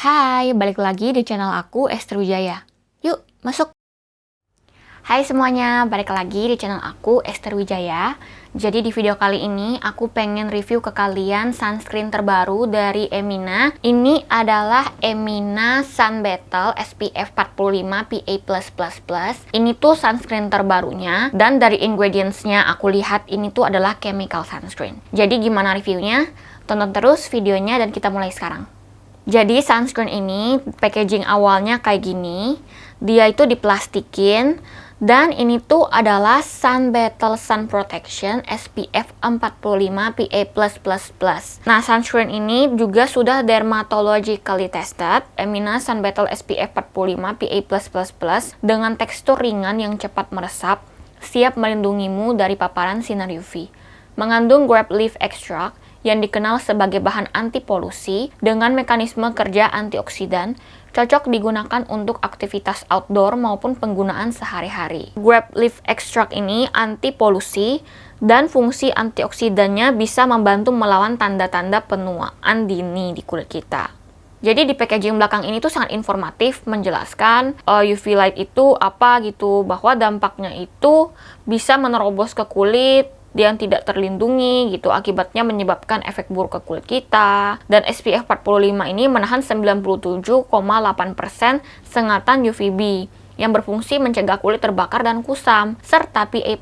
Hai, balik lagi di channel aku, Esther Wijaya. Yuk, masuk! Hai semuanya, balik lagi di channel aku, Esther Wijaya. Jadi di video kali ini, aku pengen review ke kalian sunscreen terbaru dari Emina. Ini adalah Emina Sun Battle SPF 45 PA+++. Ini tuh sunscreen terbarunya, dan dari ingredients-nya aku lihat ini tuh adalah chemical sunscreen. Jadi gimana reviewnya? Tonton terus videonya dan kita mulai sekarang. Jadi sunscreen ini packaging awalnya kayak gini, dia itu diplastikin, dan ini tuh adalah Sun Battle Sun Protection SPF 45 PA+++. Nah, sunscreen ini juga sudah dermatologically tested, Emina Sun Battle SPF 45 PA+++, dengan tekstur ringan yang cepat meresap, siap melindungimu dari paparan sinar UV. Mengandung grape leaf extract yang dikenal sebagai bahan anti polusi dengan mekanisme kerja antioksidan, cocok digunakan untuk aktivitas outdoor maupun penggunaan sehari-hari. Grape leaf extract ini anti polusi dan fungsi antioksidannya bisa membantu melawan tanda-tanda penuaan dini di kulit kita. Jadi di packaging belakang ini tuh sangat informatif, menjelaskan UV light itu apa gitu, bahwa dampaknya itu bisa menerobos ke kulit yang tidak terlindungi gitu, akibatnya menyebabkan efek buruk ke kulit kita. Dan SPF 45 ini menahan 97,8% sengatan UVB yang berfungsi mencegah kulit terbakar dan kusam. Serta PA+++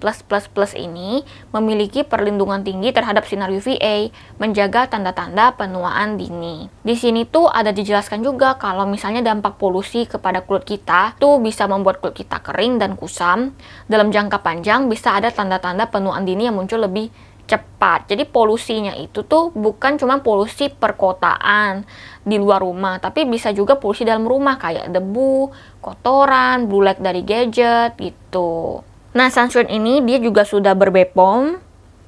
ini memiliki perlindungan tinggi terhadap sinar UVA, menjaga tanda-tanda penuaan dini. Di sini tuh ada dijelaskan juga kalau misalnya dampak polusi kepada kulit kita tuh bisa membuat kulit kita kering dan kusam. Dalam jangka panjang bisa ada tanda-tanda penuaan dini yang muncul lebih cepat. Jadi polusinya itu tuh bukan cuma polusi perkotaan di luar rumah, tapi bisa juga polusi dalam rumah kayak debu, kotoran, blue light dari gadget gitu. Nah, sunscreen ini dia juga sudah ber-BPOM,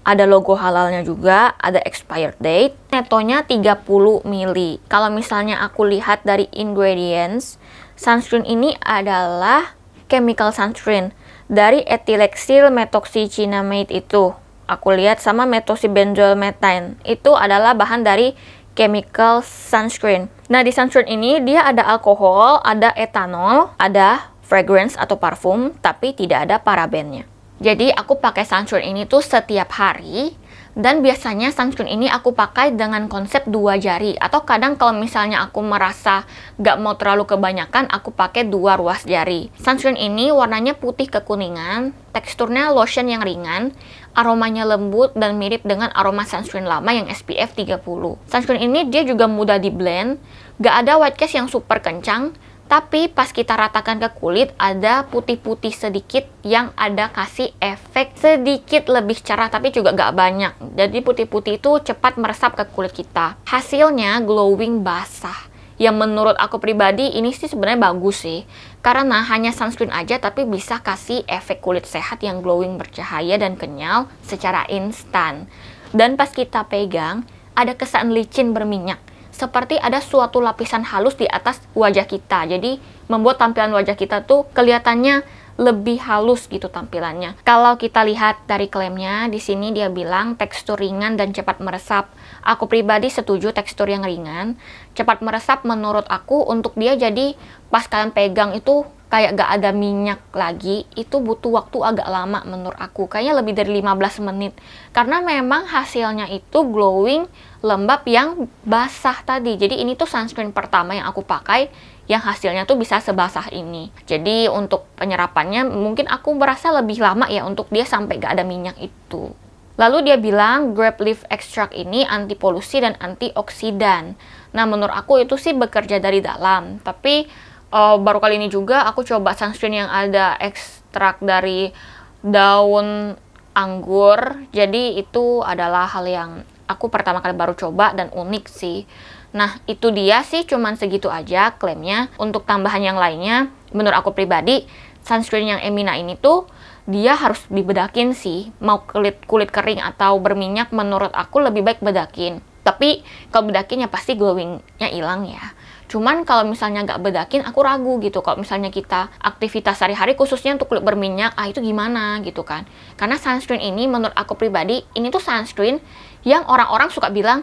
ada logo halalnya juga, ada expired date, netonya 30 ml. Kalau misalnya aku lihat dari ingredients, sunscreen ini adalah chemical sunscreen dari ethylexyl methoxycinamide itu. Aku lihat sama methoxybenzolmetine itu adalah bahan dari chemical sunscreen. Nah, di sunscreen ini dia ada alkohol, ada etanol, ada fragrance atau parfum, tapi tidak ada parabennya. Jadi aku pakai sunscreen ini tuh setiap hari, dan biasanya sunscreen ini aku pakai dengan konsep 2 jari, atau kadang kalau misalnya aku merasa gak mau terlalu kebanyakan, aku pakai 2 ruas jari. Sunscreen ini warnanya putih kekuningan, teksturnya lotion yang ringan, aromanya lembut dan mirip dengan aroma sunscreen lama yang SPF 30. Sunscreen ini dia juga mudah di blend, gak ada white cast yang super kencang, tapi pas kita ratakan ke kulit ada putih-putih sedikit yang ada kasih efek sedikit lebih cerah, tapi juga gak banyak. Jadi putih-putih itu cepat meresap ke kulit kita. Hasilnya glowing basah. Yang menurut aku pribadi ini sih sebenarnya bagus sih. Karena hanya sunscreen aja tapi bisa kasih efek kulit sehat yang glowing bercahaya dan kenyal secara instan. Dan pas kita pegang ada kesan licin berminyak, seperti ada suatu lapisan halus di atas wajah kita. Jadi membuat tampilan wajah kita tuh kelihatannya lebih halus gitu tampilannya. Kalau kita lihat dari klaimnya, di sini dia bilang tekstur ringan dan cepat meresap. Aku pribadi setuju tekstur yang ringan, cepat meresap. Menurut aku untuk dia jadi pas kalian pegang itu kayak gak ada minyak lagi, itu butuh waktu agak lama menurut aku. Kayaknya lebih dari 15 menit. Karena memang hasilnya itu glowing, lembab yang basah tadi. Jadi ini tuh sunscreen pertama yang aku pakai yang hasilnya tuh bisa sebasah ini. Jadi untuk penyerapannya mungkin aku merasa lebih lama ya untuk dia sampai gak ada minyak itu. Lalu dia bilang grape leaf extract ini anti polusi dan antioksidan. Nah, menurut aku itu sih bekerja dari dalam. Tapi baru kali ini juga aku coba sunscreen yang ada ekstrak dari daun anggur. Jadi itu adalah hal yang aku pertama kali baru coba dan unik sih. Nah, itu dia sih, cuman segitu aja klaimnya. Untuk tambahan yang lainnya, menurut aku pribadi, sunscreen yang Emina ini tuh dia harus dibedakin sih. Mau kulit kering atau berminyak, menurut aku lebih baik bedakin. Tapi kalau bedakin ya pasti glowingnya hilang ya. Cuman kalau misalnya nggak bedakin, aku ragu gitu. Kalau misalnya kita aktivitas sehari-hari khususnya untuk kulit berminyak, itu gimana gitu kan. Karena sunscreen ini menurut aku pribadi, ini tuh sunscreen yang orang-orang suka bilang,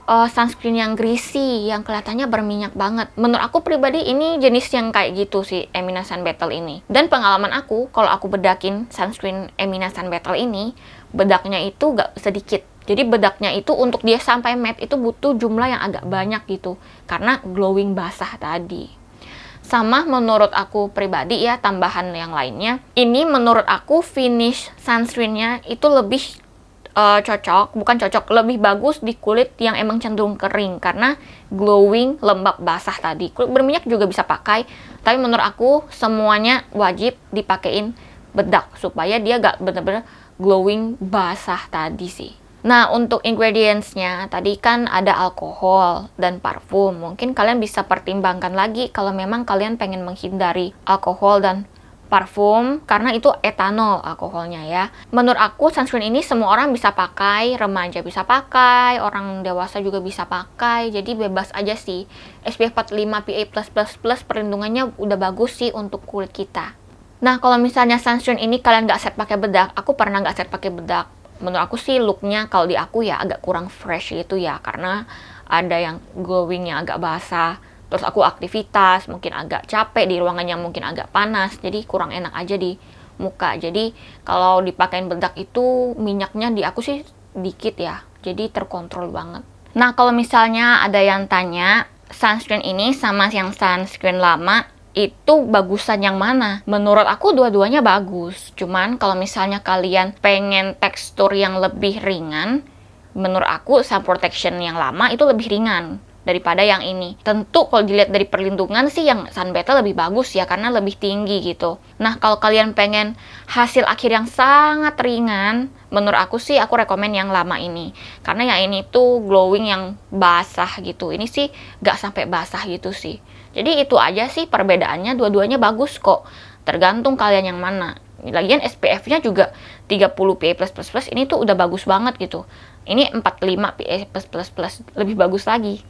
sunscreen yang greasy, yang kelihatannya berminyak banget. Menurut aku pribadi ini jenis yang kayak gitu sih, Emina Sun Battle ini. Dan pengalaman aku, kalau aku bedakin sunscreen Emina Sun Battle ini, bedaknya itu gak sedikit. Jadi bedaknya itu untuk dia sampai matte itu butuh jumlah yang agak banyak gitu, karena glowing basah tadi. Sama menurut aku pribadi ya, tambahan yang lainnya, ini menurut aku finish sunscreennya itu lebih lebih bagus di kulit yang emang cenderung kering, karena glowing, lembab, basah tadi. Kulit berminyak juga bisa pakai, tapi menurut aku semuanya wajib dipakein bedak supaya dia gak bener-bener glowing, basah tadi sih. Nah, untuk ingredients-nya, tadi kan ada alkohol dan parfum. Mungkin kalian bisa pertimbangkan lagi kalau memang kalian pengen menghindari alkohol dan parfum, karena itu etanol alkoholnya ya. Menurut aku sunscreen ini semua orang bisa pakai, remaja bisa pakai, orang dewasa juga bisa pakai, jadi bebas aja sih. SPF 45 PA+++, perlindungannya udah bagus sih untuk kulit kita. Nah, kalau misalnya sunscreen ini kalian nggak set pakai bedak, aku pernah nggak set pakai bedak. Menurut aku sih looknya kalau di aku ya agak kurang fresh gitu ya, karena ada yang glowingnya agak basah. Terus aku aktivitas, mungkin agak capek di ruangan yang mungkin agak panas, jadi kurang enak aja di muka. Jadi kalau dipakein bedak itu minyaknya di aku sih dikit ya, jadi terkontrol banget. Nah, kalau misalnya ada yang tanya sunscreen ini sama yang sunscreen lama itu bagusan yang mana? Menurut aku dua-duanya bagus, cuman kalau misalnya kalian pengen tekstur yang lebih ringan, menurut aku sun protection yang lama itu lebih ringan daripada yang ini. Tentu kalau dilihat dari perlindungan sih yang Sun Battle lebih bagus ya, karena lebih tinggi gitu. Nah, kalau kalian pengen hasil akhir yang sangat ringan, menurut aku sih aku rekomen yang lama ini, karena yang ini tuh glowing yang basah gitu. Ini sih gak sampai basah gitu sih. Jadi itu aja sih perbedaannya, dua-duanya bagus kok, tergantung kalian yang mana. Lagian SPF-nya juga 30 PA+++, ini tuh udah bagus banget gitu. Ini 45 PA+++, lebih bagus lagi.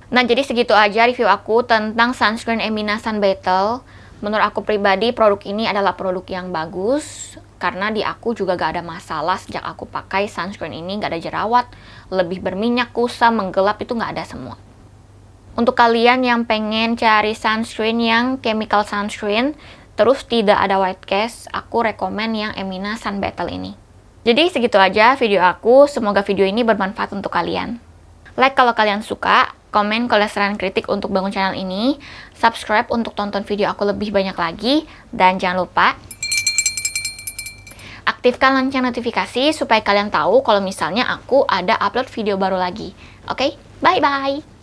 Nah, jadi segitu aja review aku tentang sunscreen Emina Sun Battle. Menurut aku pribadi, produk ini adalah produk yang bagus, karena di aku juga gak ada masalah sejak aku pakai sunscreen ini. Gak ada jerawat, lebih berminyak, kusam, menggelap, itu gak ada semua. Untuk kalian yang pengen cari sunscreen yang chemical sunscreen, terus tidak ada white cast, aku rekomen yang Emina Sun Battle ini. Jadi segitu aja video aku, semoga video ini bermanfaat untuk kalian. Like kalau kalian suka, komen kalau saran kritik untuk bangun channel ini, subscribe untuk tonton video aku lebih banyak lagi, dan jangan lupa aktifkan lonceng notifikasi supaya kalian tahu kalau misalnya aku ada upload video baru lagi. Oke, bye-bye!